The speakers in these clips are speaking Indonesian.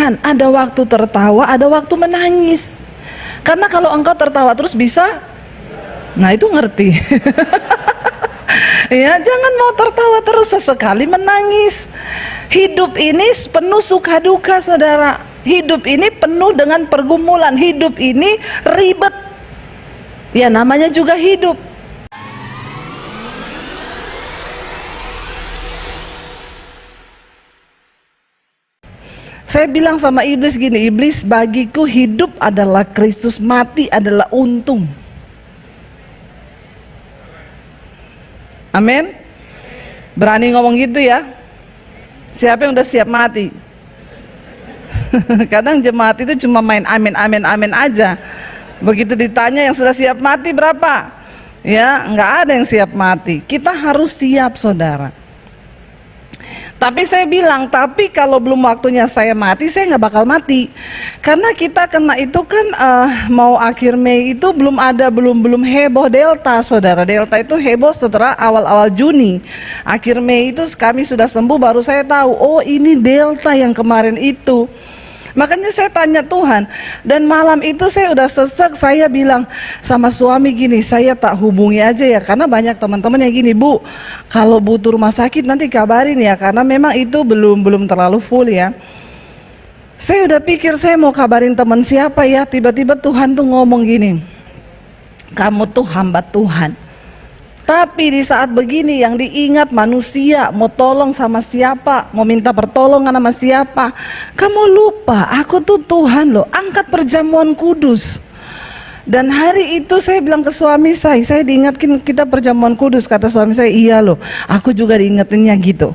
Tuhan, ada waktu tertawa, ada waktu menangis. Karena kalau engkau tertawa terus bisa, nah itu ngerti. Ya, jangan mau tertawa terus, sesekali menangis. Hidup ini penuh suka duka, saudara. Hidup ini penuh dengan pergumulan. Hidup ini ribet. Ya, namanya juga hidup. Saya bilang sama iblis gini, iblis, bagiku hidup adalah Kristus, mati adalah untung. Amin. Berani ngomong gitu ya. Siapa yang udah siap mati? Kadang jemaat itu cuma main amin amin amin aja. Begitu ditanya yang sudah siap mati berapa? Ya, nggak ada yang siap mati. Kita harus siap, saudara. Tapi saya bilang, tapi kalau belum waktunya saya mati, saya nggak bakal mati. Karena kita kena itu kan mau akhir Mei itu belum heboh Delta, saudara. Delta itu heboh setelah awal-awal Juni. Akhir Mei itu kami sudah sembuh, baru saya tahu, oh ini Delta yang kemarin itu. Makanya saya tanya Tuhan, dan malam itu saya udah sesek, saya bilang sama suami gini, saya tak hubungi aja ya, karena banyak teman-teman yang gini, Bu, kalau butuh rumah sakit nanti kabarin ya, karena memang itu belum terlalu full ya. Saya udah pikir saya mau kabarin teman siapa ya, tiba-tiba Tuhan tuh ngomong gini, kamu tuh hamba Tuhan. Tapi di saat begini yang diingat manusia, mau tolong sama siapa, mau minta pertolongan sama siapa, kamu lupa aku tuh Tuhan loh, angkat perjamuan kudus. Dan hari itu saya bilang ke suami saya diingatkan kita perjamuan kudus. Kata suami saya, iya loh, aku juga diingetinnya gitu.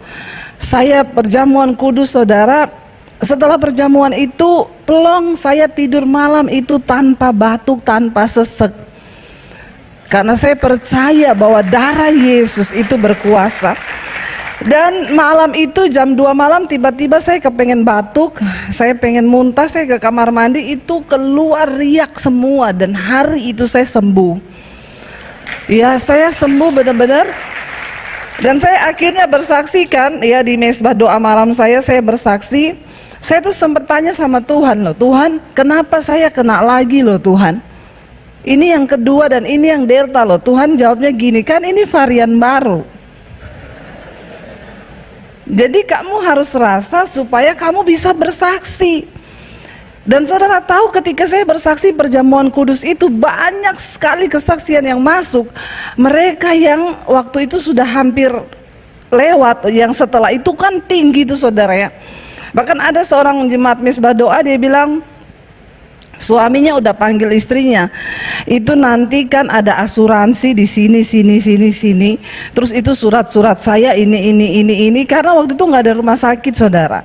Saya perjamuan kudus, saudara. Setelah perjamuan itu plong, saya tidur malam itu tanpa batuk, tanpa sesek. Karena saya percaya bahwa darah Yesus itu berkuasa. Dan malam itu jam 2 malam tiba-tiba saya kepengen batuk, saya pengen muntah, saya ke kamar mandi, itu keluar riak semua, dan hari itu saya sembuh. Ya, saya sembuh benar-benar. Dan saya akhirnya bersaksikan ya di mesbah doa malam saya bersaksi. Saya tuh sempat tanya sama Tuhan loh, Tuhan kenapa saya kena lagi loh Tuhan? Ini yang kedua dan ini yang Delta loh. Tuhan jawabnya gini, kan ini varian baru. Jadi kamu harus rasa supaya kamu bisa bersaksi. Dan saudara tahu ketika saya bersaksi perjamuan kudus itu banyak sekali kesaksian yang masuk. Mereka yang waktu itu sudah hampir lewat, yang setelah itu kan tinggi itu saudara ya. Bahkan ada seorang jemaat mesbah doa, dia bilang, suaminya udah panggil istrinya, itu nanti kan ada asuransi di sini, terus itu surat-surat saya ini, karena waktu itu nggak ada rumah sakit, saudara.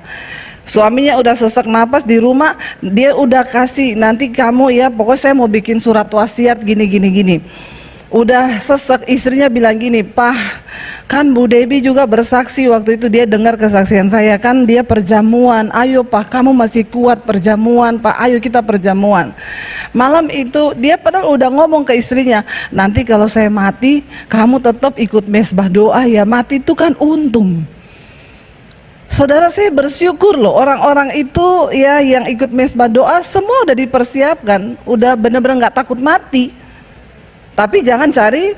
Suaminya udah sesak napas di rumah, dia udah kasih, nanti kamu ya, pokoknya saya mau bikin surat wasiat gini. Udah sesek, istrinya bilang gini, Pak, kan Bu Debbie juga bersaksi waktu itu, dia dengar kesaksian saya, kan dia perjamuan, ayo Pak, kamu masih kuat perjamuan Pak, ayo kita perjamuan. Malam itu dia padahal udah ngomong ke istrinya, nanti kalau saya mati, kamu tetap ikut mesbah doa ya, mati itu kan untung. Saudara, saya bersyukur loh, orang-orang itu ya yang ikut mesbah doa semua udah dipersiapkan, udah bener-bener gak takut mati. Tapi jangan cari.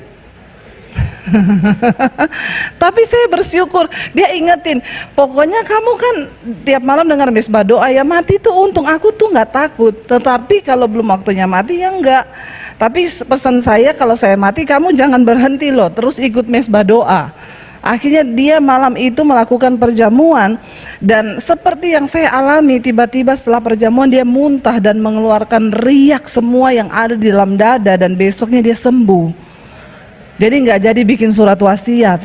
Tapi saya bersyukur, dia ingetin, pokoknya kamu kan tiap malam dengar mesbah doa ya, mati itu untung, aku tuh nggak takut. Tetapi kalau belum waktunya mati ya enggak. Tapi pesan saya, kalau saya mati kamu jangan berhenti loh, terus ikut mesbah doa. Akhirnya dia malam itu melakukan perjamuan, dan seperti yang saya alami, tiba-tiba setelah perjamuan dia muntah dan mengeluarkan riak semua yang ada di dalam dada, dan besoknya dia sembuh. Jadi nggak jadi bikin surat wasiat.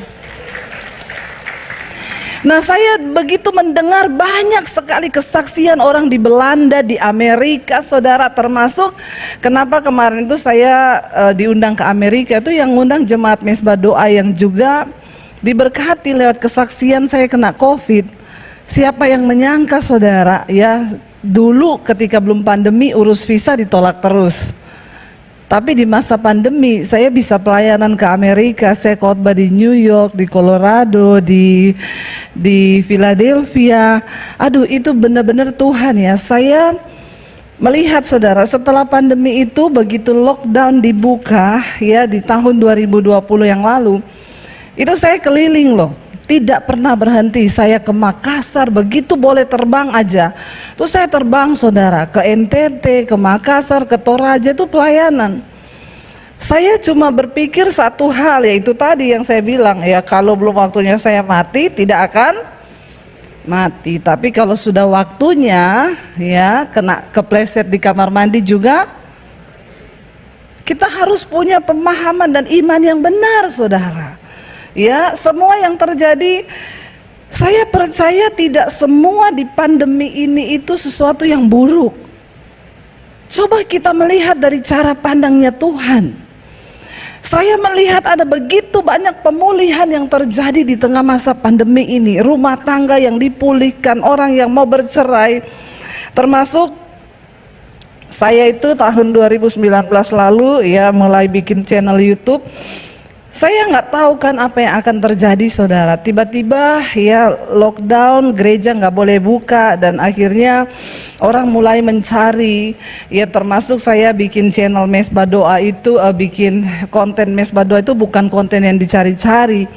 Nah, saya begitu mendengar banyak sekali kesaksian orang di Belanda, di Amerika, saudara, termasuk kenapa kemarin itu saya diundang ke Amerika, itu yang ngundang jemaat mesbah doa yang juga diberkati lewat kesaksian saya kena COVID. Siapa yang menyangka, saudara, ya dulu ketika belum pandemi urus visa ditolak terus. Tapi di masa pandemi saya bisa pelayanan ke Amerika, saya khotbah di New York, di Colorado, di Philadelphia. Aduh, itu benar-benar Tuhan ya. Saya melihat saudara, setelah pandemi itu begitu lockdown dibuka ya di tahun 2020 yang lalu, itu saya keliling loh. Tidak pernah berhenti, saya ke Makassar, begitu boleh terbang aja. Terus saya terbang saudara, ke NTT, ke Makassar, ke Toraja, itu pelayanan. Saya cuma berpikir satu hal, yaitu tadi yang saya bilang, ya kalau belum waktunya saya mati, tidak akan mati. Tapi kalau sudah waktunya, ya kena kepleset di kamar mandi juga, kita harus punya pemahaman dan iman yang benar saudara. Ya, semua yang terjadi, saya percaya tidak semua di pandemi ini itu sesuatu yang buruk. Coba kita melihat dari cara pandangnya Tuhan. Saya melihat ada begitu banyak pemulihan yang terjadi di tengah masa pandemi ini. Rumah tangga yang dipulihkan, orang yang mau bercerai. Termasuk saya itu tahun 2019 lalu ya mulai bikin channel YouTube. Saya nggak tahu kan apa yang akan terjadi saudara. Tiba-tiba ya lockdown, gereja nggak boleh buka, dan akhirnya orang mulai mencari. Ya termasuk saya bikin channel Mesbah Doa itu, bikin konten Mesbah Doa itu bukan konten yang dicari-cari.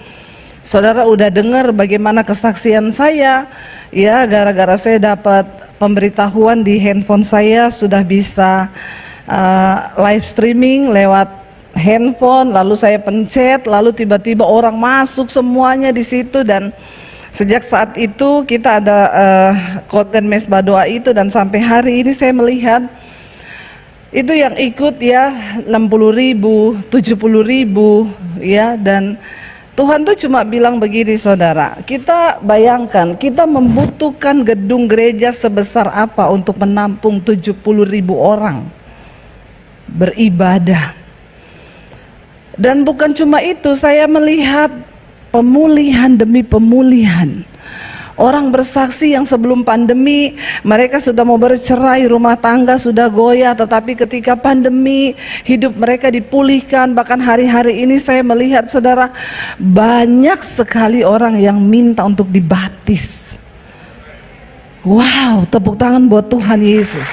Saudara udah dengar bagaimana kesaksian saya. Ya gara-gara saya dapat pemberitahuan di handphone saya sudah bisa live streaming lewat handphone, lalu saya pencet, lalu tiba-tiba orang masuk semuanya di situ, dan sejak saat itu kita ada konten Mesbah Doa itu, dan sampai hari ini saya melihat itu yang ikut ya 60.000, 70.000 ya, dan Tuhan tuh cuma bilang begini saudara, kita bayangkan kita membutuhkan gedung gereja sebesar apa untuk menampung 70.000 orang beribadah. Dan bukan cuma itu, saya melihat pemulihan demi pemulihan. Orang bersaksi yang sebelum pandemi mereka sudah mau bercerai, rumah tangga sudah goyah, tetapi ketika pandemi hidup mereka dipulihkan. Bahkan hari-hari ini saya melihat saudara, banyak sekali orang yang minta untuk dibaptis. Wow, tepuk tangan buat Tuhan Yesus.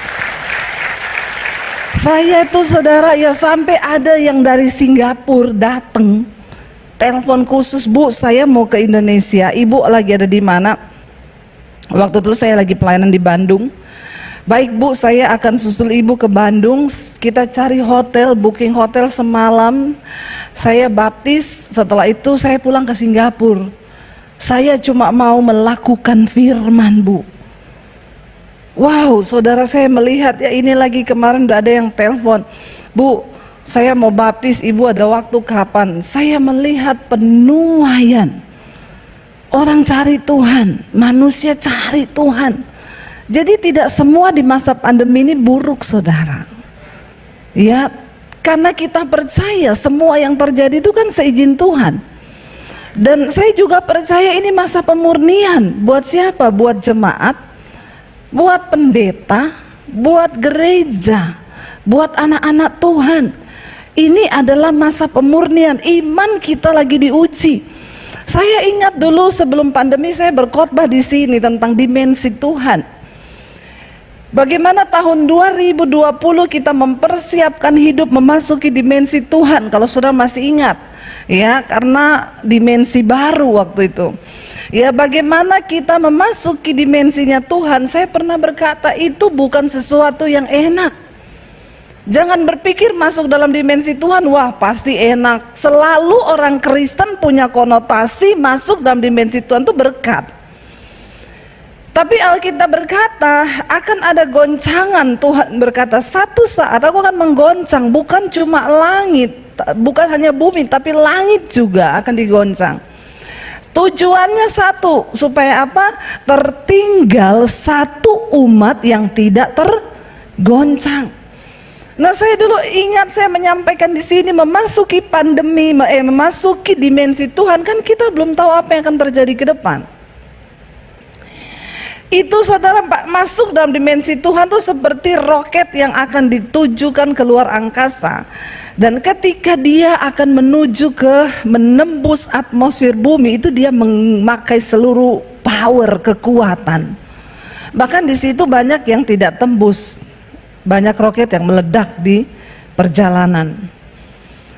Saya itu saudara ya sampai ada yang dari Singapura datang, telepon khusus, Bu saya mau ke Indonesia, Ibu lagi ada di mana? Waktu itu saya lagi pelayanan di Bandung. Baik Bu, saya akan susul Ibu ke Bandung, kita cari hotel, booking hotel semalam, saya baptis, setelah itu saya pulang ke Singapura. Saya cuma mau melakukan firman Bu. Wow, saudara saya melihat ya ini lagi kemarin udah ada yang telepon, Bu, saya mau baptis, Ibu ada waktu kapan? Saya melihat penuaian. Orang cari Tuhan, manusia cari Tuhan. Jadi tidak semua di masa pandemi ini buruk saudara. Ya, karena kita percaya semua yang terjadi itu kan seizin Tuhan. Dan saya juga percaya ini masa pemurnian. Buat siapa? Buat jemaat, buat pendeta, buat gereja, buat anak-anak Tuhan. Ini adalah masa pemurnian, iman kita lagi diuji. Saya ingat dulu sebelum pandemi saya berkhotbah di sini tentang dimensi Tuhan. Bagaimana tahun 2020 kita mempersiapkan hidup memasuki dimensi Tuhan, kalau saudara masih ingat. Ya, karena dimensi baru waktu itu. Ya, bagaimana kita memasuki dimensinya Tuhan. Saya pernah berkata itu bukan sesuatu yang enak. Jangan berpikir masuk dalam dimensi Tuhan, wah pasti enak. Selalu orang Kristen punya konotasi masuk dalam dimensi Tuhan itu berkat. Tapi Alkitab berkata akan ada goncangan. Tuhan berkata satu saat aku akan menggoncang, bukan cuma langit, bukan hanya bumi, tapi langit juga akan digoncang. Tujuannya satu, supaya apa? Tertinggal satu umat yang tidak tergoncang. Nah, saya dulu ingat saya menyampaikan di sini memasuki pandemi, memasuki dimensi Tuhan, kan kita belum tahu apa yang akan terjadi ke depan. Itu saudara masuk dalam dimensi Tuhan tuh seperti roket yang akan ditujukan keluar angkasa. Dan ketika dia akan menuju ke menembus atmosfer bumi, itu dia memakai seluruh power, kekuatan. Bahkan di situ banyak yang tidak tembus. Banyak roket yang meledak di perjalanan.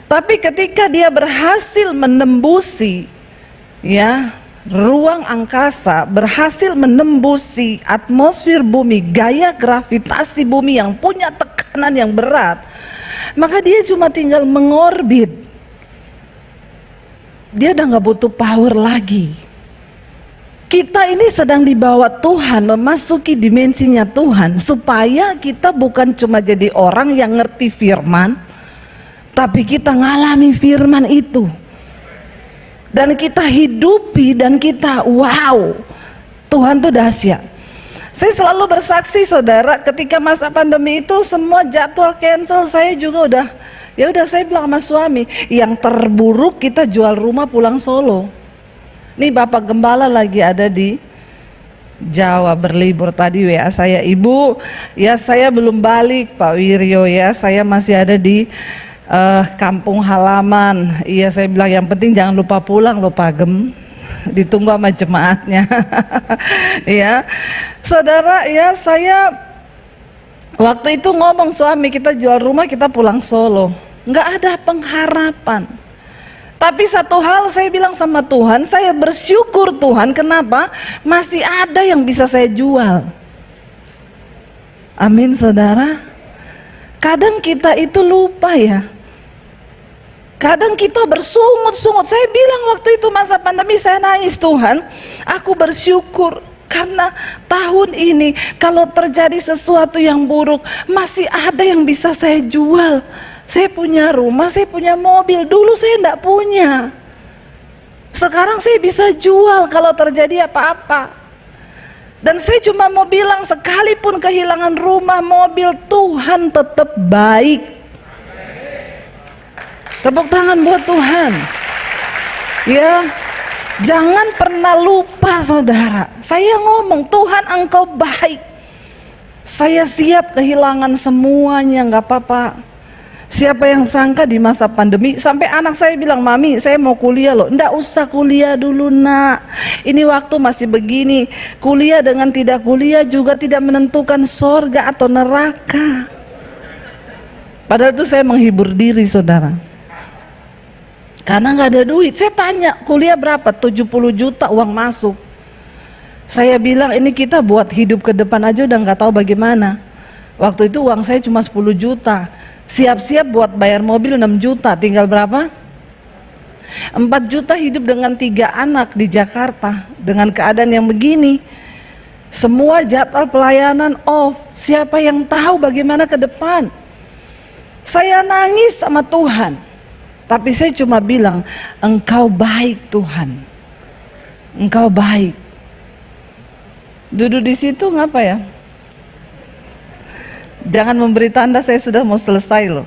Tapi ketika dia berhasil menembusi ruang angkasa, berhasil menembusi atmosfer bumi, gaya gravitasi bumi yang punya tekanan yang berat, maka dia cuma tinggal mengorbit. Dia udah gak butuh power lagi. Kita ini sedang dibawa Tuhan memasuki dimensinya Tuhan, supaya kita bukan cuma jadi orang yang ngerti firman, tapi kita ngalami firman itu. Dan kita hidupi dan kita wow, Tuhan tuh dahsyat. Saya selalu bersaksi saudara, ketika masa pandemi itu semua jadwal cancel, saya juga udah saya bilang sama suami, yang terburuk kita jual rumah pulang Solo. Nih Bapak Gembala lagi ada di Jawa berlibur, tadi WA saya, Ibu ya saya belum balik Pak Wiryo ya, saya masih ada di kampung halaman. Iya saya bilang yang penting jangan lupa pulang loh Pak Gem, ditunggu sama jemaatnya. Ya saudara ya, saya waktu itu ngomong suami, kita jual rumah kita pulang Solo, nggak ada pengharapan. Tapi satu hal saya bilang sama Tuhan, saya bersyukur Tuhan, kenapa? Masih ada yang bisa saya jual. Amin saudara. Kadang kita itu lupa ya. Kadang kita bersungut-sungut. Saya bilang waktu itu masa pandemi saya nangis, Tuhan, aku bersyukur karena tahun ini kalau terjadi sesuatu yang buruk masih ada yang bisa saya jual. Saya punya rumah, saya punya mobil, dulu saya enggak punya. Sekarang saya bisa jual kalau terjadi apa-apa. Dan saya cuma mau bilang, sekalipun kehilangan rumah, mobil, Tuhan tetap baik. Tepuk tangan buat Tuhan. Ya, jangan pernah lupa saudara. Saya ngomong, Tuhan engkau baik. Saya siap kehilangan semuanya, nggak apa-apa. Siapa yang sangka di masa pandemi, sampai anak saya bilang, Mami saya mau kuliah loh. Nggak usah kuliah dulu nak, ini waktu masih begini. Kuliah dengan tidak kuliah juga tidak menentukan sorga atau neraka. Padahal itu saya menghibur diri saudara, karena nggak ada duit. Saya tanya, kuliah berapa? 70 juta uang masuk. Saya bilang ini kita buat hidup ke depan aja udah nggak tahu bagaimana. Waktu itu uang saya cuma 10 juta. Siap-siap buat bayar mobil 6 juta, tinggal berapa? 4 juta hidup dengan 3 anak di Jakarta. Dengan keadaan yang begini, semua jadwal pelayanan off. Siapa yang tahu bagaimana ke depan? Saya nangis sama Tuhan. Tapi saya cuma bilang, engkau baik Tuhan, engkau baik. Duduk di situ ngapa ya? Jangan memberi tanda saya sudah mau selesai loh.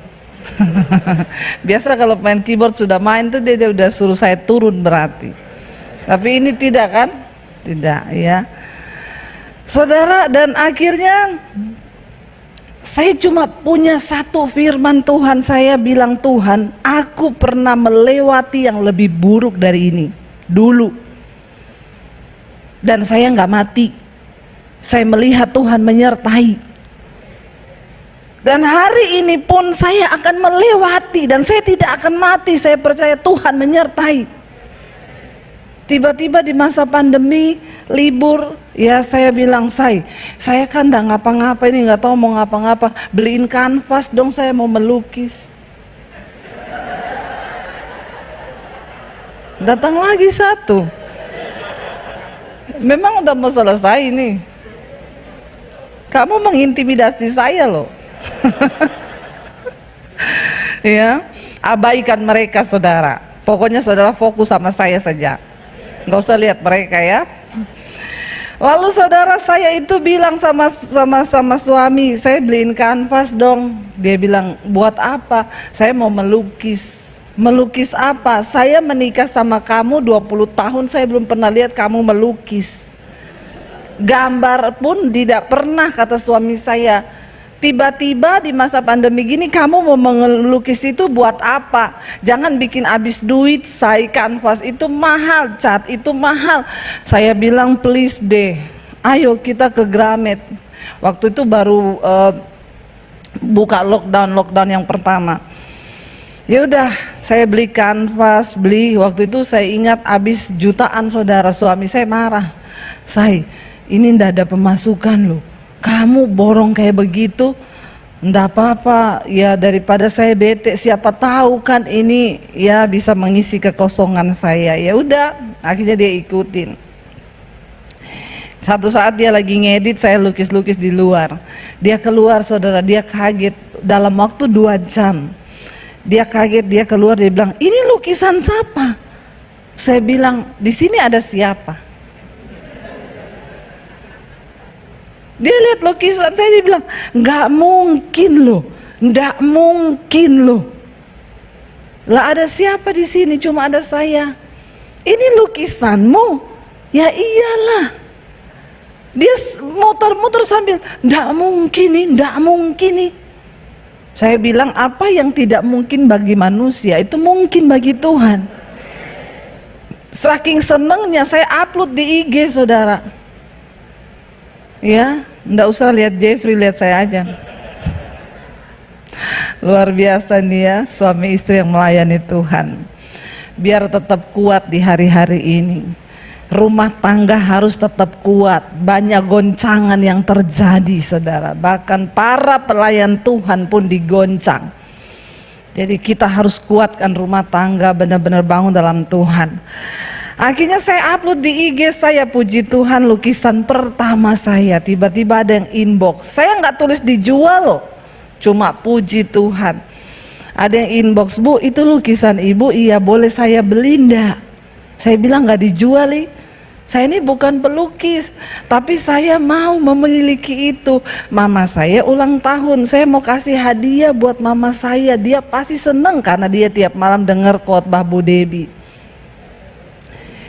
Biasa kalau main keyboard sudah main tuh dia udah suruh saya turun berarti. Tapi ini tidak kan? Tidak ya. Saudara, dan akhirnya saya cuma punya satu firman Tuhan. Saya bilang, Tuhan, aku pernah melewati yang lebih buruk dari ini dulu. Dan saya nggak mati. Saya melihat Tuhan menyertai. Dan hari ini pun saya akan melewati dan saya tidak akan mati. Saya percaya Tuhan menyertai. Tiba-tiba di masa pandemi libur, ya saya bilang, saya kan nggak ngapa-ngapa ini, nggak tahu mau ngapa-ngapa, beliin kanvas dong, saya mau melukis. Datang lagi satu, memang udah mau selesai nih, kamu mengintimidasi saya loh. Ya, abaikan mereka saudara, pokoknya saudara fokus sama saya saja, nggak usah lihat mereka ya. Lalu saudara, saya itu bilang sama suami, saya beliin kanvas dong. Dia bilang, buat apa? Saya mau melukis. Melukis apa? Saya menikah sama kamu 20 tahun, saya belum pernah lihat kamu melukis. Gambar pun tidak pernah, kata suami saya. Tiba-tiba di masa pandemi gini kamu mau melukis itu buat apa? Jangan bikin habis duit, say, kanvas itu mahal, cat itu mahal. Saya bilang please deh, ayo kita ke Gramet. Waktu itu baru buka lockdown yang pertama. Ya udah, saya beli kanvas, waktu itu saya ingat habis jutaan saudara. Suami saya marah, say, ini ndak ada pemasukan loh, kamu borong kayak begitu. Ndak apa-apa ya, daripada saya bete, siapa tahu kan ini ya bisa mengisi kekosongan saya. Ya udah, akhirnya dia ikutin. Satu saat dia lagi ngedit, saya lukis-lukis di luar. Dia keluar saudara, dia kaget dalam waktu 2 jam. Dia kaget, dia keluar, dia bilang, ini lukisan siapa? Saya bilang, di sini ada siapa? Dia lihat lukisan saya, dia bilang, nggak mungkin loh, nggak mungkin loh. Lah ada siapa di sini? Cuma ada saya. Ini lukisanmu? Ya iyalah. Dia muter-muter sambil, nggak mungkin nih, nggak mungkin nih. Saya bilang, apa yang tidak mungkin bagi manusia itu mungkin bagi Tuhan. Saking senengnya saya upload di IG saudara. Ya, nggak usah lihat Jeffrey, lihat saya aja. Luar biasa nih ya, suami istri yang melayani Tuhan. Biar tetap kuat di hari-hari ini. Rumah tangga harus tetap kuat. Banyak goncangan yang terjadi saudara. Bahkan para pelayan Tuhan pun digoncang. Jadi kita harus kuatkan rumah tangga, benar-benar bangun dalam Tuhan. Akhirnya saya upload di IG saya, puji Tuhan, lukisan pertama saya. Tiba-tiba ada yang inbox. Saya nggak tulis dijual loh, cuma puji Tuhan. Ada yang inbox, Bu itu lukisan ibu, iya boleh saya beli enggak? Saya bilang nggak dijual nih. Saya ini bukan pelukis, tapi saya mau memiliki itu. Mama saya ulang tahun, saya mau kasih hadiah buat mama saya. Dia pasti seneng karena dia tiap malam dengar khotbah Bu Debbie.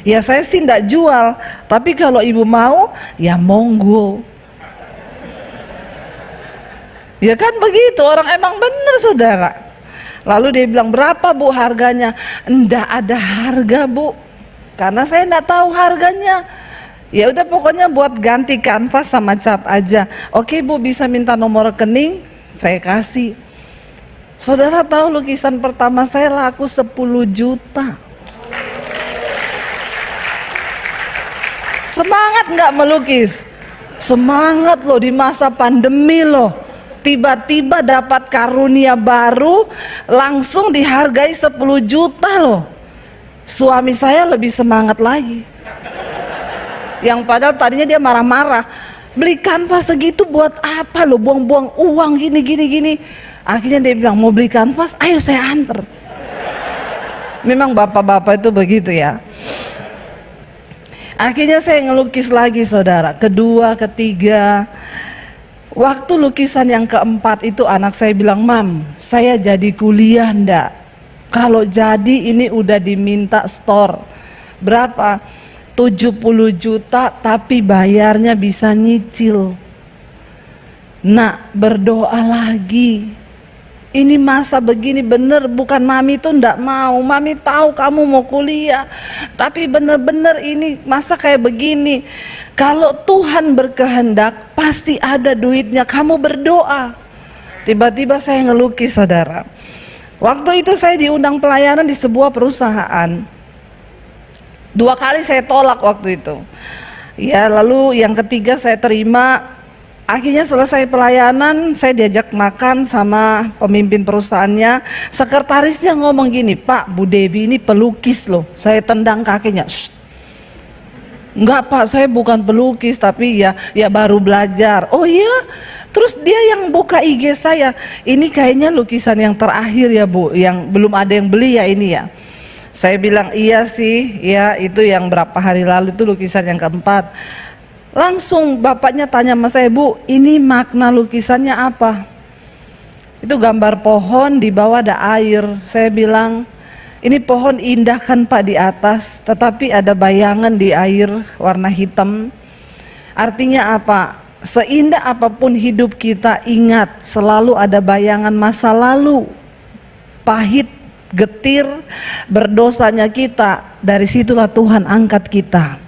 Ya saya sih enggak jual, tapi kalau ibu mau, ya monggo. Ya kan begitu, orang emang bener saudara. Lalu dia bilang, berapa Bu harganya? Enggak ada harga Bu, karena saya enggak tahu harganya. Ya udah pokoknya buat ganti kanvas sama cat aja. Oke Bu, bisa minta nomor rekening? Saya kasih. Saudara tahu lukisan pertama saya laku 10 juta. Semangat nggak melukis? Semangat loh di masa pandemi loh. Tiba-tiba dapat karunia baru, langsung dihargai 10 juta loh. Suami saya lebih semangat lagi. Yang padahal tadinya dia marah-marah. Beli kanvas segitu buat apa lo? Buang-buang uang gini. Akhirnya dia bilang, mau beli kanvas? Ayo saya anter. Memang bapak-bapak itu begitu ya. Akhirnya saya ngelukis lagi saudara, kedua, ketiga. Waktu lukisan yang keempat itu anak saya bilang, Mam, saya jadi kuliah ndak? Kalau jadi ini udah diminta store. Berapa? 70 juta tapi bayarnya bisa nyicil. Nak, berdoa lagi. Ini masa begini bener, bukan mami tuh ndak mau. Mami tahu kamu mau kuliah, tapi bener-bener ini masa kayak begini. Kalau Tuhan berkehendak pasti ada duitnya, kamu berdoa. Tiba-tiba saya ngelukis saudara. Waktu itu saya diundang pelayanan di sebuah perusahaan. 2 kali saya tolak waktu itu. Ya lalu yang ketiga saya terima. Akhirnya selesai pelayanan, saya diajak makan sama pemimpin perusahaannya. Sekretarisnya ngomong gini, Pak, Bu Debbie ini pelukis loh. Saya tendang kakinya. Shh. Enggak Pak, saya bukan pelukis, tapi ya baru belajar. Oh iya? Terus dia yang buka IG saya, ini kayaknya lukisan yang terakhir ya Bu, yang belum ada yang beli ya ini ya. Saya bilang iya sih, ya itu yang berapa hari lalu itu lukisan yang keempat. Langsung bapaknya tanya sama saya, Bu, ini makna lukisannya apa? Itu gambar pohon, di bawah ada air. Saya bilang, ini pohon indah kan Pak di atas, tetapi ada bayangan di air warna hitam. Artinya apa? Seindah apapun hidup kita, ingat selalu ada bayangan masa lalu, pahit, getir, berdosanya kita. Dari situlah Tuhan angkat kita.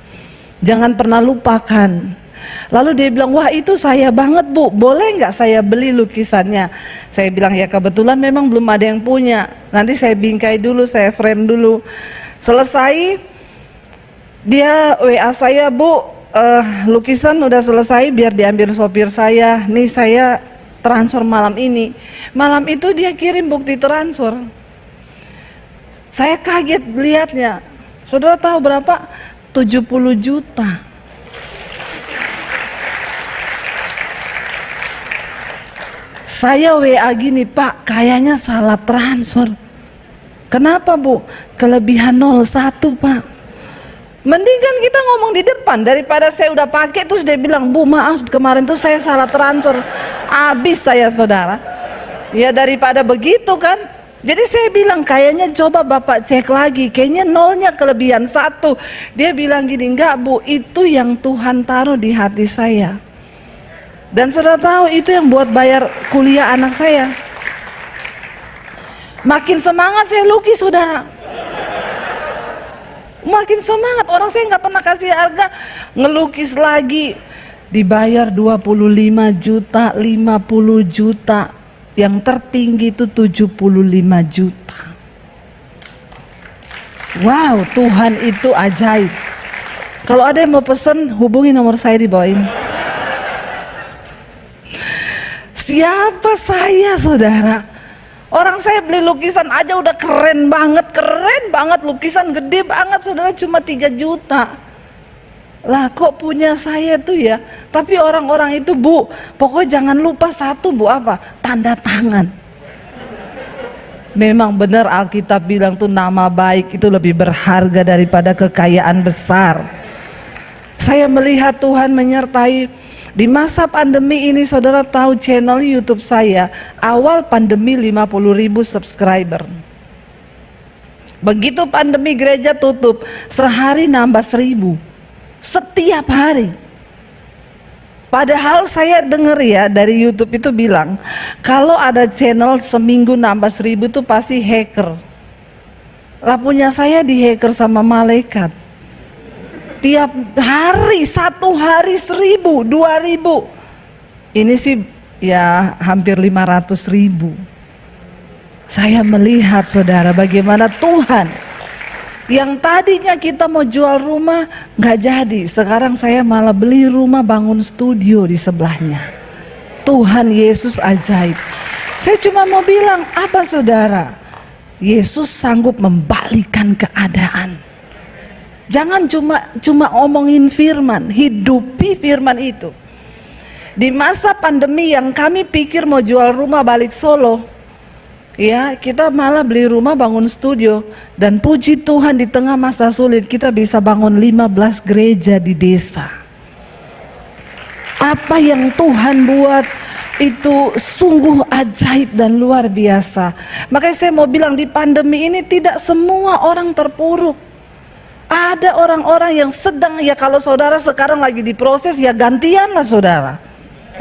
Jangan pernah lupakan. Lalu dia bilang, wah itu saya banget Bu, boleh nggak saya beli lukisannya? Saya bilang, ya kebetulan memang belum ada yang punya, nanti saya bingkai dulu, saya frame dulu. Selesai, dia WA saya, Bu, lukisan udah selesai, biar diambil sopir saya, nih saya transfer malam ini. Malam itu dia kirim bukti transfer. Saya kaget lihatnya. Saudara tahu berapa? 70 juta. Saya WA gini, Pak, kayaknya salah transfer. Kenapa Bu? Kelebihan 01 Pak. Mendingan kita ngomong di depan daripada saya udah pakai terus dia bilang, Bu maaf kemarin tuh saya salah transfer. Habis saya saudara. Ya daripada begitu kan. Jadi saya bilang kayaknya coba Bapak cek lagi, kayaknya nolnya kelebihan 1. Dia bilang gini, enggak Bu, itu yang Tuhan taruh di hati saya. Dan saudara tahu itu yang buat bayar kuliah anak saya. Makin semangat saya lukis saudara. Makin semangat, orang saya nggak pernah kasih harga, ngelukis lagi. Dibayar 25 juta, 50 juta. Yang tertinggi itu 75 juta. Wow, Tuhan itu ajaib. Kalau ada yang mau pesen, hubungi nomor saya di bawah ini. Siapa saya saudara? Orang saya beli lukisan aja udah keren banget lukisan gede banget saudara, cuma 3 juta. Lah kok punya saya tuh ya? Tapi orang-orang itu Bu, pokoknya jangan lupa satu Bu, apa? Tanda tangan. Memang benar Alkitab bilang tuh nama baik itu lebih berharga daripada kekayaan besar. Saya melihat Tuhan menyertai. Di masa pandemi ini saudara tahu channel YouTube saya awal pandemi 50.000 subscriber. Begitu pandemi gereja tutup, sehari nambah 1.000 setiap hari. Padahal saya dengar ya dari YouTube itu bilang kalau ada channel seminggu nambah 1.000 itu pasti hacker. Lah punya saya dihacker sama malaikat. Tiap hari, 1 hari 1.000, 2.000. Ini sih ya hampir 500.000. Saya melihat saudara bagaimana Tuhan. Yang tadinya kita mau jual rumah nggak jadi. Sekarang saya malah beli rumah, bangun studio di sebelahnya. Tuhan Yesus ajaib. Saya cuma mau bilang apa saudara? Yesus sanggup membalikan keadaan. Jangan cuma omongin firman, hidupi firman itu. Di masa pandemi yang kami pikir mau jual rumah balik Solo, ya kita malah beli rumah bangun studio. Dan puji Tuhan di tengah masa sulit kita bisa bangun 15 gereja di desa. Apa yang Tuhan buat itu sungguh ajaib dan luar biasa. Makanya saya mau bilang di pandemi ini tidak semua orang terpuruk. Ada orang-orang yang sedang, ya kalau saudara sekarang lagi diproses ya gantianlah saudara.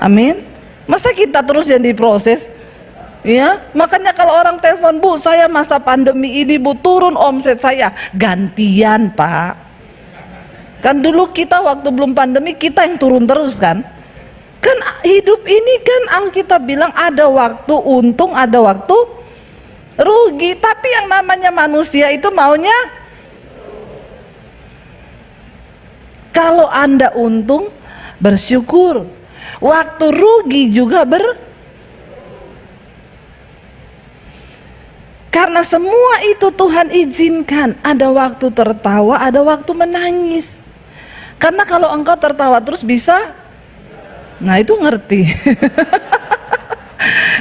Amin. Masa kita terus yang diproses? Ya, makanya kalau orang telepon, Bu saya masa pandemi ini Bu turun omset saya, gantian Pak. Kan dulu kita waktu belum pandemi kita yang turun terus kan. Kan hidup ini kan Alkitab bilang ada waktu untung, ada waktu rugi. Tapi yang namanya manusia itu maunya, kalau Anda untung bersyukur, waktu rugi juga karena semua itu Tuhan izinkan. Ada waktu tertawa, ada waktu menangis. Karena kalau engkau tertawa terus bisa, nah itu ngerti.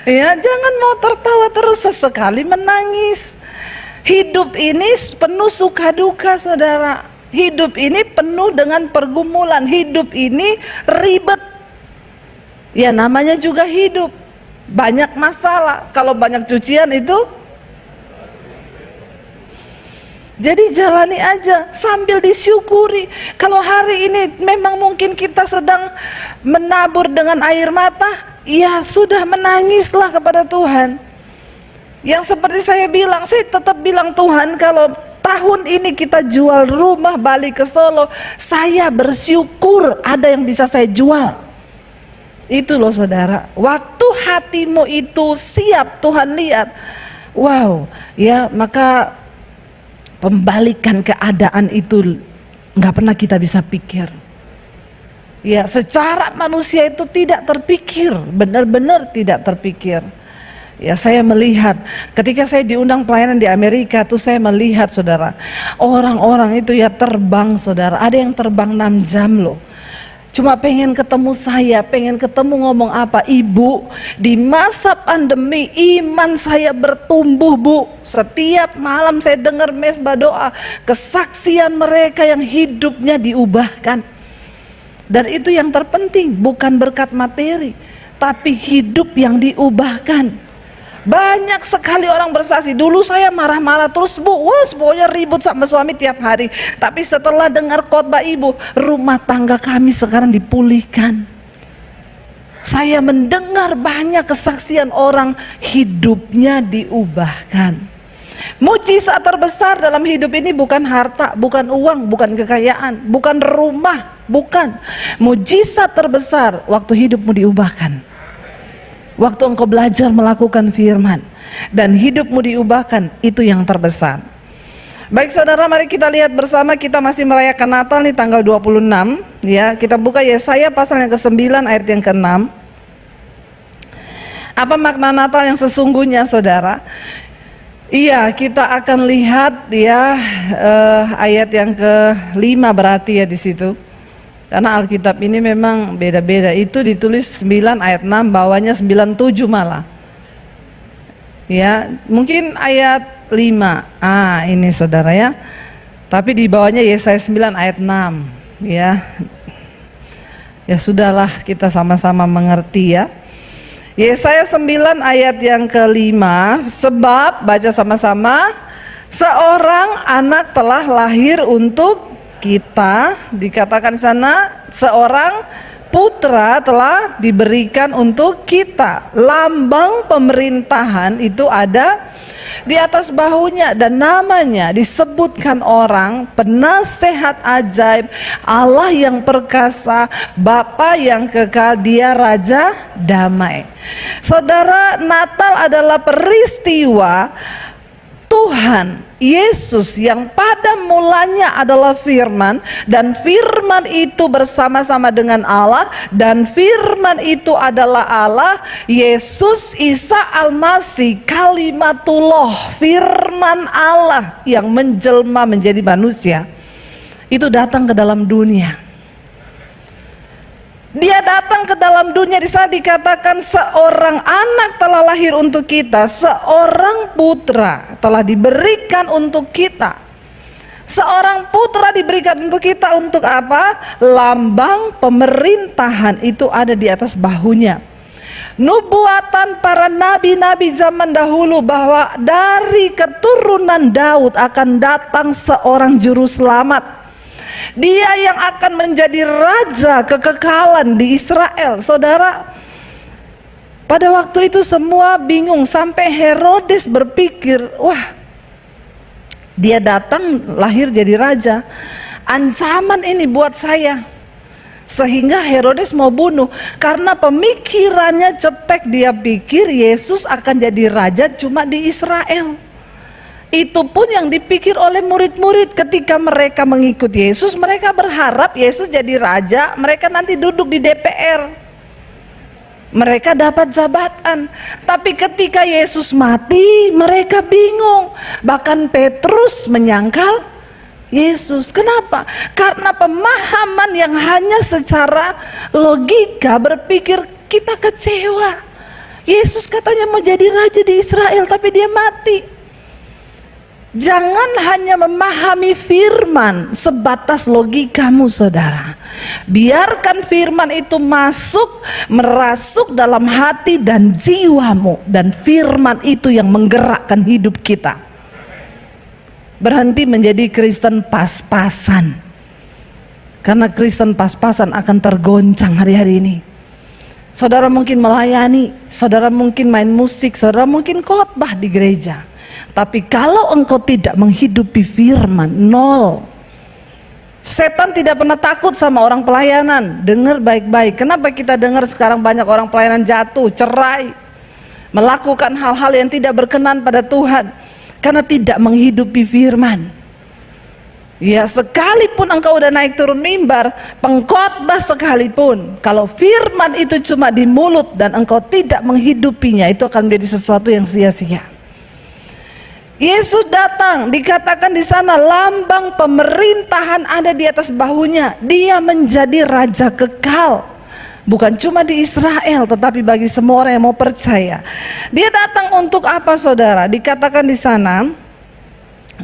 Ya jangan mau tertawa terus, sesekali menangis. Hidup ini penuh suka duka saudara. Hidup ini penuh dengan pergumulan, hidup ini ribet. Ya namanya juga hidup, banyak masalah. Kalau banyak cucian itu Jadi jalani aja sambil disyukuri. Kalau hari ini memang mungkin kita sedang menabur dengan air mata, ya sudah, menangislah kepada Tuhan. Yang seperti saya bilang, saya tetap bilang, Tuhan, kalau tahun ini kita jual rumah balik ke Solo, saya bersyukur ada yang bisa saya jual. Itu loh saudara, waktu hatimu itu siap, Tuhan lihat, wow, ya, maka pembalikan keadaan itu nggak pernah kita bisa pikir. Ya, secara manusia itu tidak terpikir, benar-benar tidak terpikir. Ya, saya melihat ketika saya diundang pelayanan di Amerika tuh, saya melihat saudara, orang-orang itu ya terbang saudara, ada yang terbang 6 jam loh. Cuma pengen ketemu saya, pengen ketemu ngomong apa, Ibu, di masa pandemi iman saya bertumbuh Bu. Setiap malam saya dengar mesbah doa, kesaksian mereka yang hidupnya diubahkan. Dan itu yang terpenting, bukan berkat materi, tapi hidup yang diubahkan. Banyak sekali orang bersaksi, dulu saya marah-marah terus Bu, wah pokoknya ribut sama suami tiap hari. Tapi setelah dengar khotbah Ibu, rumah tangga kami sekarang dipulihkan. Saya mendengar banyak kesaksian orang hidupnya diubahkan. Mujizat terbesar dalam hidup ini bukan harta, bukan uang, bukan kekayaan, bukan rumah, bukan. Mujizat terbesar waktu hidupmu diubahkan. Waktu engkau belajar melakukan firman dan hidupmu diubahkan, itu yang terbesar. Baik saudara, mari kita lihat bersama, kita masih merayakan Natal nih tanggal 26 ya. Kita buka Yesaya pasal yang ke-9 ayat yang ke-6. Apa makna Natal yang sesungguhnya saudara? Iya, kita akan lihat ya ayat yang ke-5 berarti ya di situ. Karena Alkitab ini memang beda-beda. Itu ditulis 9 ayat 6, bawahnya 97 malah. Ya, mungkin ayat 5. Ini saudara ya. Tapi di bawahnya Yesaya 9 ayat 6, ya. Ya sudahlah, kita sama-sama mengerti ya. Yesaya 9 ayat yang ke-5, sebab, baca sama-sama, seorang anak telah lahir untuk kita, dikatakan sana seorang putra telah diberikan untuk kita. Lambang pemerintahan itu ada di atas bahunya dan namanya disebutkan orang penasehat ajaib, Allah yang perkasa, Bapa yang kekal, Dia Raja damai. Saudara, Natal adalah peristiwa Tuhan Yesus yang pada mulanya adalah firman, dan firman itu bersama-sama dengan Allah, dan firman itu adalah Allah, Yesus Isa Al-Masih, kalimatullah, firman Allah yang menjelma menjadi manusia. Itu datang ke dalam dunia. Dia datang ke dalam dunia, di sana dikatakan seorang anak telah lahir untuk kita, seorang putra telah diberikan untuk kita. Seorang putra diberikan untuk kita untuk apa? Lambang pemerintahan itu ada di atas bahunya. Nubuatan para nabi-nabi zaman dahulu bahwa dari keturunan Daud akan datang seorang juru selamat. Dia yang akan menjadi raja kekekalan di Israel. Saudara, pada waktu itu semua bingung, sampai Herodes berpikir, wah, dia datang lahir jadi raja, ancaman ini buat saya. Sehingga Herodes mau bunuh, karena pemikirannya cetek. Dia pikir Yesus akan jadi raja cuma di Israel. Itu pun yang dipikir oleh murid-murid ketika mereka mengikuti Yesus. Mereka berharap Yesus jadi raja, mereka nanti duduk di DPR, mereka dapat jabatan. Tapi ketika Yesus mati, mereka bingung. Bahkan Petrus menyangkal Yesus. Kenapa? Karena pemahaman yang hanya secara logika berpikir, kita kecewa. Yesus katanya mau jadi raja di Israel, tapi dia mati. Jangan hanya memahami firman sebatas logikamu saudara. Biarkan firman itu masuk, merasuk dalam hati dan jiwamu. Dan firman itu yang menggerakkan hidup kita. berhenti menjadi Kristen pas-pasan. Karena Kristen pas-pasan akan tergoncang hari-hari ini. Saudara mungkin melayani, saudara mungkin main musik, saudara mungkin khotbah di gereja. Tapi kalau engkau tidak menghidupi firman, nol. Setan tidak pernah takut sama orang pelayanan. Dengar baik-baik. Kenapa kita dengar sekarang banyak orang pelayanan jatuh, cerai, melakukan hal-hal yang tidak berkenan pada Tuhan? Karena tidak menghidupi firman. Ya, sekalipun engkau udah naik turun mimbar, pengkhotbah sekalipun, kalau firman itu cuma di mulut dan engkau tidak menghidupinya, itu akan menjadi sesuatu yang sia-sia. Yesus datang, dikatakan di sana lambang pemerintahan ada di atas bahunya. Dia menjadi raja kekal, bukan cuma di Israel, tetapi bagi semua orang yang mau percaya. Dia datang untuk apa, saudara? Dikatakan di sana,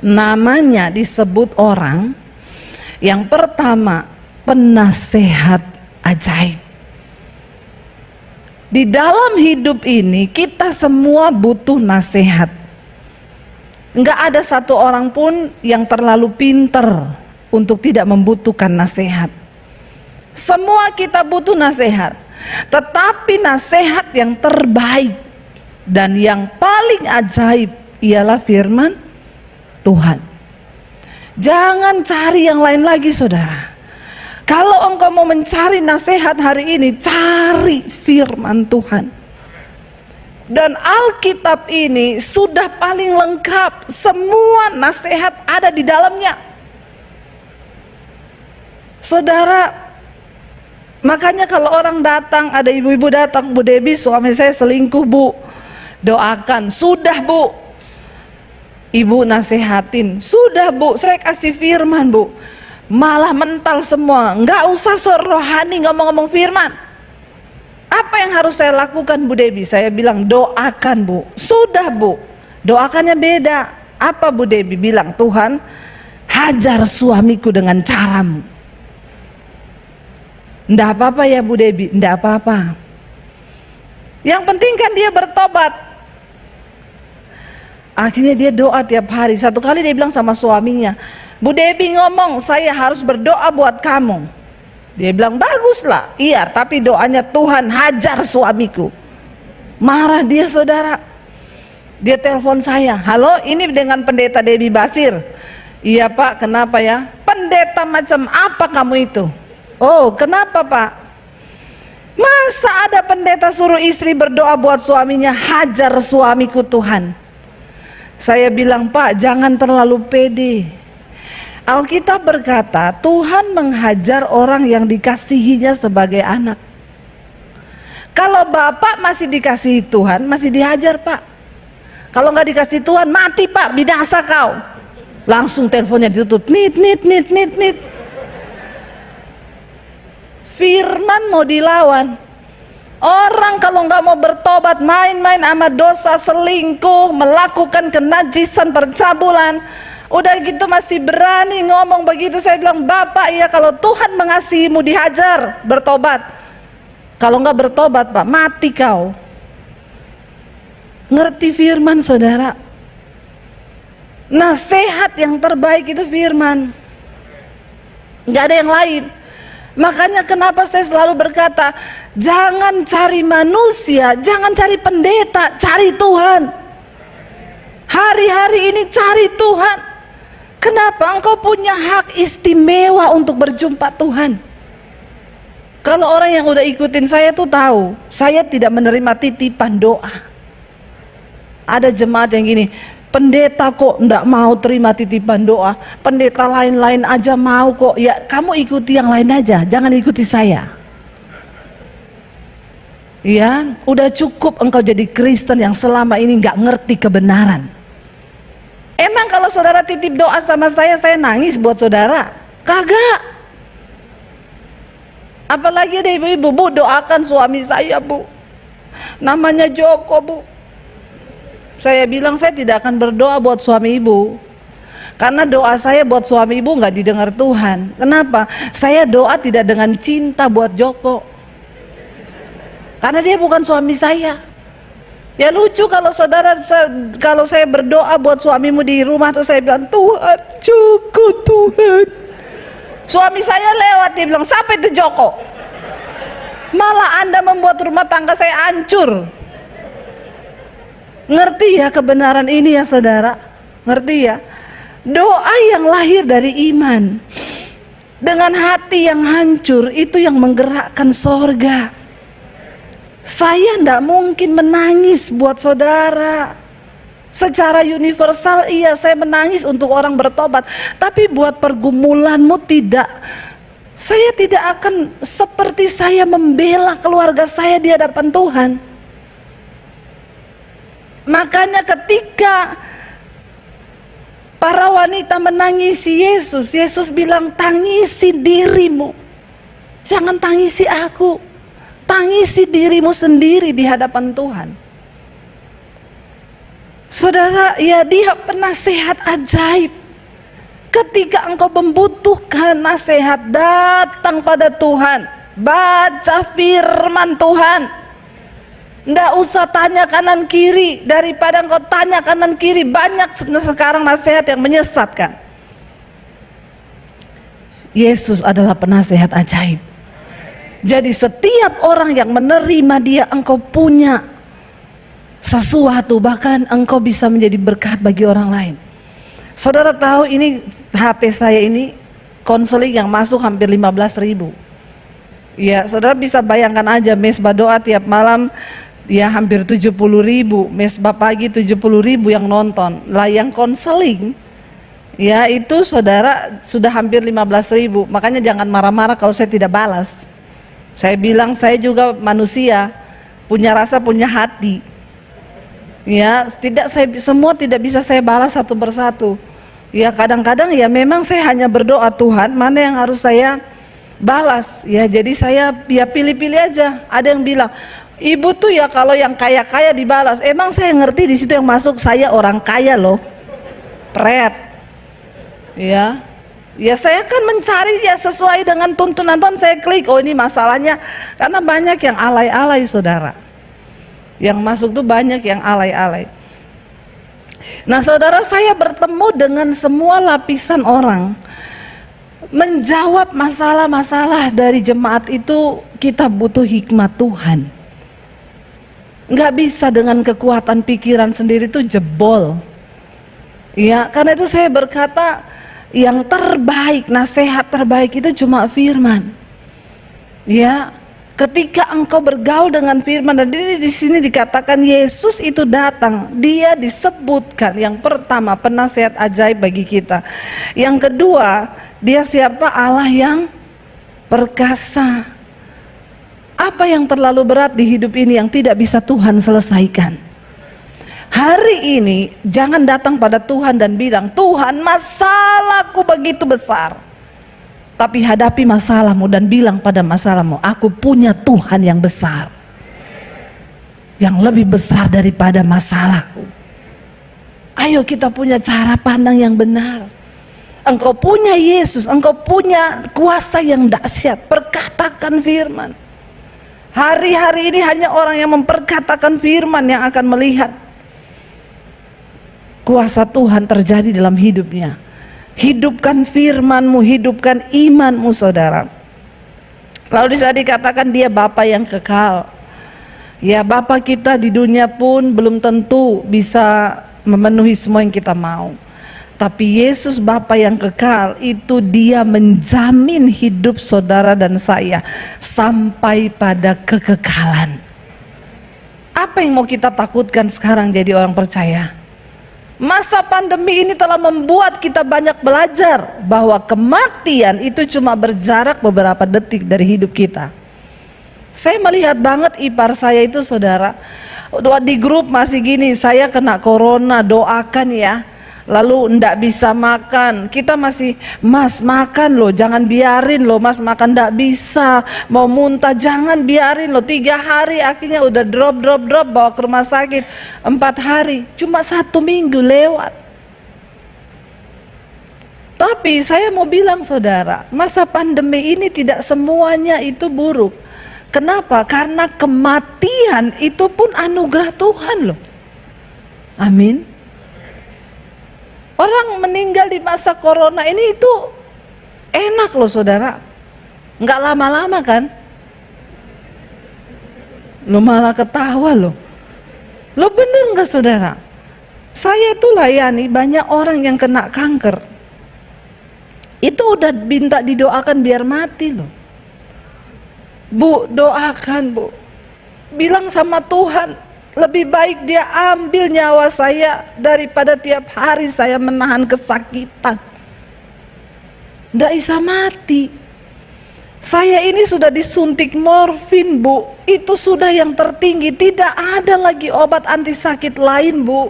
namanya disebut orang yang pertama, penasehat ajaib. Di dalam hidup ini kita semua butuh nasihat. Enggak ada satu orang pun yang terlalu pintar untuk tidak membutuhkan nasihat. Semua kita butuh nasihat, tetapi nasihat yang terbaik dan yang paling ajaib ialah firman Tuhan. Jangan cari yang lain lagi, saudara. Kalau engkau mau mencari nasihat hari ini, cari firman Tuhan. Dan Alkitab ini sudah paling lengkap, semua nasihat ada di dalamnya. Saudara, makanya kalau orang datang, ada ibu-ibu datang, Bu Debbie suami saya selingkuh Bu, doakan. Sudah Bu, ibu nasihatin. Sudah Bu, saya kasih firman Bu, malah mental semua. Nggak usah rohani ngomong-ngomong firman. Apa yang harus saya lakukan Bu Debbie? Saya bilang doakan Bu. Sudah Bu, doakannya beda. Apa Bu Debbie bilang? Tuhan, hajar suamiku dengan caramu. Nggak apa-apa ya Bu Debbie, nggak apa-apa. Yang penting kan dia bertobat. Akhirnya dia doa tiap hari. Satu kali dia bilang sama suaminya, Bu Debbie ngomong saya harus berdoa buat kamu. Dia bilang baguslah, iya, tapi doanya Tuhan hajar suamiku. Marah dia, saudara. Dia telepon saya, halo, ini dengan pendeta Debbie Basir. Iya Pak, kenapa ya? Pendeta macam apa kamu itu? Oh, kenapa Pak? Masa ada pendeta suruh istri berdoa buat suaminya, hajar suamiku Tuhan? Saya bilang, Pak, jangan terlalu pede. Alkitab berkata, Tuhan menghajar orang yang dikasihinya sebagai anak. Kalau bapak masih dikasihi Tuhan, masih dihajar Pak. Kalau nggak dikasih Tuhan, mati Pak, binasa kau. Langsung teleponnya ditutup, nit. Firman mau dilawan. Orang kalau nggak mau bertobat, main-main sama dosa, selingkuh, melakukan kenajisan, percabulan, udah gitu masih berani ngomong begitu. Saya bilang, Bapak ya kalau Tuhan mengasihimu dihajar, bertobat. Kalau nggak bertobat Pak, mati kau. Ngerti firman saudara? Nasihat yang terbaik itu firman. Nggak ada yang lain. Makanya kenapa saya selalu berkata, jangan cari manusia, jangan cari pendeta, cari Tuhan. Hari-hari ini cari Tuhan. Kenapa? Engkau punya hak istimewa untuk berjumpa Tuhan. Kalau orang yang udah ikutin saya tuh tahu, saya tidak menerima titipan doa. Ada jemaat yang gini, pendeta kok enggak mau terima titipan doa, pendeta lain-lain aja mau kok. Ya kamu ikuti yang lain aja, jangan ikuti saya. Ya, udah cukup engkau jadi Kristen yang selama ini enggak ngerti kebenaran. Emang kalau saudara titip doa sama saya nangis buat saudara? Kagak. Apalagi ada ibu-ibu, Bu doakan suami saya Bu, namanya Joko Bu. Saya bilang saya tidak akan berdoa buat suami ibu, karena doa saya buat suami ibu nggak didengar Tuhan. Kenapa? Saya doa tidak dengan cinta buat Joko, karena dia bukan suami saya. Ya lucu kalau saudara, kalau saya berdoa buat suamimu di rumah tuh saya bilang, Tuhan Joko Tuhan. Suami saya lewat, dia bilang, siapa itu Joko? Malah Anda membuat rumah tangga saya hancur. Ngerti ya kebenaran ini ya saudara? Ngerti ya? Doa yang lahir dari iman dengan hati yang hancur itu yang menggerakkan sorga. Saya tidak mungkin menangis buat saudara. Secara universal iya saya menangis untuk orang bertobat, tapi buat pergumulanmu tidak. Saya tidak akan seperti saya membela keluarga saya di hadapan Tuhan. Makanya ketika para wanita menangisi Yesus, Yesus bilang, tangisi dirimu, jangan tangisi aku. Tangisi dirimu sendiri di hadapan Tuhan. Saudara, ya dia penasehat ajaib. Ketika engkau membutuhkan nasihat, datang pada Tuhan, baca firman Tuhan. Nggak usah tanya kanan kiri. Daripada engkau tanya kanan kiri, banyak sekarang nasihat yang menyesatkan. Yesus adalah penasehat ajaib. Jadi setiap orang yang menerima dia, engkau punya sesuatu, bahkan engkau bisa menjadi berkat bagi orang lain. Saudara tahu ini HP saya ini konseling yang masuk hampir 15.000. Ya saudara bisa bayangkan aja, mesbah doa tiap malam ya hampir 70.000, mesbah pagi 70.000 yang nonton. Lah yang konseling ya itu saudara sudah hampir 15.000. Makanya jangan marah-marah kalau saya tidak balas. Saya bilang saya juga manusia, punya rasa, punya hati. Ya, semua tidak bisa saya balas satu persatu. Ya, kadang-kadang ya memang saya hanya berdoa, Tuhan, mana yang harus saya balas. Ya, jadi saya ya pilih-pilih aja. Ada yang bilang, Ibu tuh ya kalau yang kaya-kaya dibalas. Emang saya ngerti di situ yang masuk saya orang kaya loh. Pret. Ya. Ya saya kan mencari ya sesuai dengan tuntunan Tuhan, saya klik, oh ini masalahnya. Karena banyak yang alay-alay saudara. Yang masuk tuh banyak yang alay-alay. Nah saudara, saya bertemu dengan semua lapisan orang. Menjawab masalah-masalah dari jemaat itu kita butuh hikmat Tuhan. Nggak bisa dengan kekuatan pikiran sendiri tuh jebol. Ya karena itu saya berkata, yang terbaik, nasihat terbaik itu cuma firman. Ya, ketika engkau bergaul dengan firman, dan di sini dikatakan Yesus itu datang, dia disebutkan yang pertama penasihat ajaib bagi kita. Yang kedua, dia siapa? Allah yang perkasa. Apa yang terlalu berat di hidup ini yang tidak bisa Tuhan selesaikan? Hari ini jangan datang pada Tuhan dan bilang, Tuhan masalahku begitu besar. Tapi hadapi masalahmu dan bilang pada masalahmu, aku punya Tuhan yang besar, yang lebih besar daripada masalahku. Ayo kita punya cara pandang yang benar. Engkau punya Yesus, engkau punya kuasa yang dahsyat. Perkatakan firman. Hari-hari ini hanya orang yang memperkatakan firman yang akan melihat kuasa Tuhan terjadi dalam hidupnya. Hidupkan firman-Mu, hidupkan iman-Mu saudara. Lalu bisa dikatakan dia Bapa yang kekal. Ya Bapa kita di dunia pun belum tentu bisa memenuhi semua yang kita mau. Tapi Yesus Bapa yang kekal itu dia menjamin hidup saudara dan saya sampai pada kekekalan. Apa yang mau kita takutkan sekarang jadi orang percaya? Masa pandemi ini telah membuat kita banyak belajar bahwa kematian itu cuma berjarak beberapa detik dari hidup kita. Saya melihat banget ipar saya itu saudara, di grup masih gini, saya kena corona, doakan ya. Lalu ndak bisa makan, kita masih, Mas makan loh, jangan biarin loh Mas makan, ndak bisa, mau muntah jangan biarin loh. 3 hari akhirnya udah drop bawa ke rumah sakit. 4 hari, cuma 1 minggu lewat. Tapi saya mau bilang saudara, masa pandemi ini tidak semuanya itu buruk. Kenapa? Karena kematian itu pun anugerah Tuhan loh. Amin. Orang meninggal di masa corona ini itu enak loh saudara. Nggak lama-lama kan? Lo malah ketawa loh. Lo bener nggak saudara? Saya itu layani banyak orang yang kena kanker. Itu udah minta didoakan biar mati loh. Bu, doakan bu. Bilang sama Tuhan, lebih baik dia ambil nyawa saya daripada tiap hari saya menahan kesakitan. Nggak bisa mati. Saya ini sudah disuntik morfin bu. Itu sudah yang tertinggi. Tidak ada lagi obat anti sakit lain bu.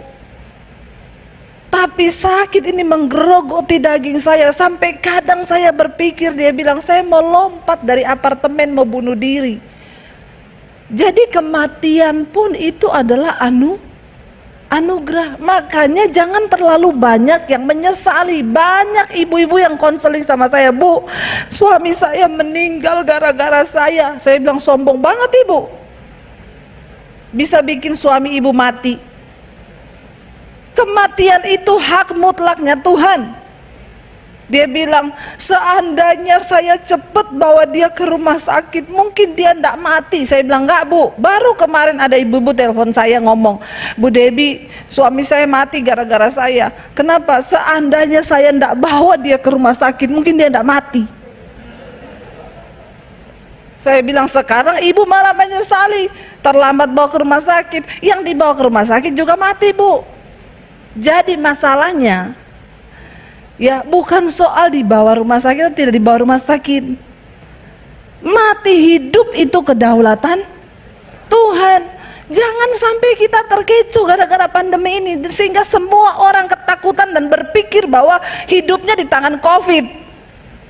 Tapi sakit ini menggerogoti daging saya. Sampai kadang saya berpikir, dia bilang saya mau lompat dari apartemen mau bunuh diri. Jadi kematian pun itu adalah anugerah. Makanya jangan terlalu banyak yang menyesali. Banyak ibu-ibu yang konseling sama saya, bu, suami saya meninggal gara-gara saya. Saya bilang sombong banget ibu, bisa bikin suami ibu mati. Kematian itu hak mutlaknya Tuhan. Dia bilang, seandainya saya cepat bawa dia ke rumah sakit, mungkin dia tidak mati. Saya bilang, enggak bu, baru kemarin ada ibu-ibu telepon saya ngomong, Bu Debbie, suami saya mati gara-gara saya. Kenapa? Seandainya saya tidak bawa dia ke rumah sakit, mungkin dia tidak mati. Saya bilang, sekarang ibu malah menyesali, terlambat bawa ke rumah sakit. Yang dibawa ke rumah sakit juga mati bu. Jadi masalahnya, ya bukan soal dibawa rumah sakit atau tidak dibawa rumah sakit. Mati hidup itu kedaulatan Tuhan. Jangan sampai kita terkecoh gara-gara pandemi ini, sehingga semua orang ketakutan dan berpikir bahwa hidupnya di tangan COVID.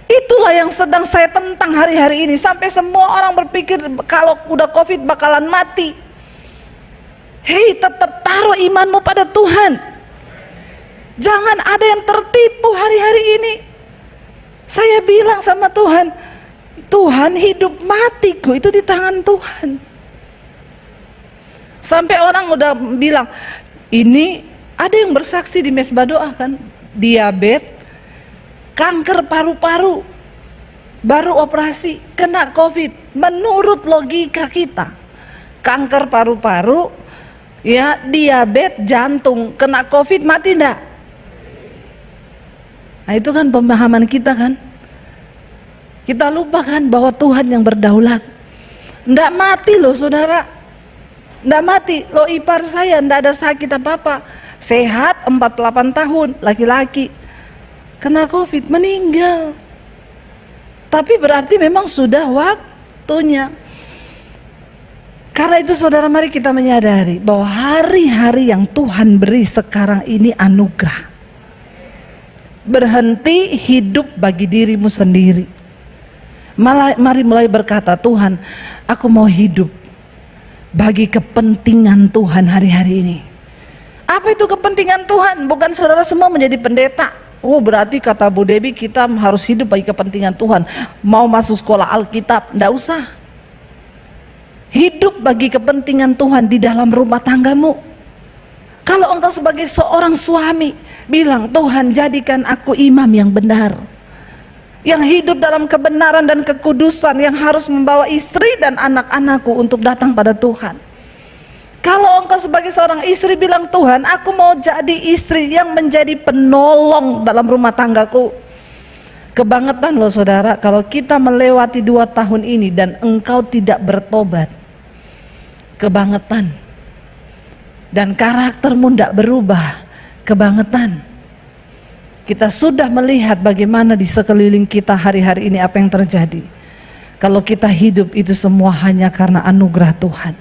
Itulah yang sedang saya tentang hari-hari ini. Sampai semua orang berpikir kalau udah COVID bakalan mati. Hei, tetap taruh imanmu pada Tuhan. Jangan ada yang tertipu hari-hari ini. Saya bilang sama Tuhan, Tuhan, hidup matiku itu di tangan Tuhan. Sampai orang udah bilang, ini ada yang bersaksi di mesbah doa kan, diabetes, kanker paru-paru, baru operasi, kena COVID. Menurut logika kita, kanker paru-paru, ya diabetes, jantung, kena COVID, mati enggak? Nah itu kan pemahaman kita kan. Kita lupakan bahwa Tuhan yang berdaulat. Nggak mati loh saudara. Nggak mati. Loh ipar saya nggak ada sakit apa-apa. Sehat 48 tahun, laki-laki. Kena COVID, meninggal. Tapi berarti memang sudah waktunya. Karena itu saudara, mari kita menyadari bahwa hari-hari yang Tuhan beri sekarang ini anugerah. Berhenti hidup bagi dirimu sendiri. Mari mulai berkata, Tuhan, aku mau hidup bagi kepentingan Tuhan hari-hari ini. Apa itu kepentingan Tuhan? Bukan saudara semua menjadi pendeta. Oh berarti kata Bu Debbie kita harus hidup bagi kepentingan Tuhan. Mau masuk sekolah Alkitab, enggak usah. Hidup bagi kepentingan Tuhan di dalam rumah tanggamu. Kalau engkau sebagai seorang suami bilang, Tuhan jadikan aku imam yang benar, yang hidup dalam kebenaran dan kekudusan, yang harus membawa istri dan anak-anakku untuk datang pada Tuhan. Kalau engkau sebagai seorang istri bilang, Tuhan aku mau jadi istri yang menjadi penolong dalam rumah tanggaku. Kebangetan loh saudara kalau kita melewati 2 tahun ini dan engkau tidak bertobat. Kebangetan. Dan karaktermu tidak berubah. Kebangetan. Kita sudah melihat bagaimana di sekeliling kita hari-hari ini apa yang terjadi. Kalau kita hidup itu semua hanya karena anugerah Tuhan.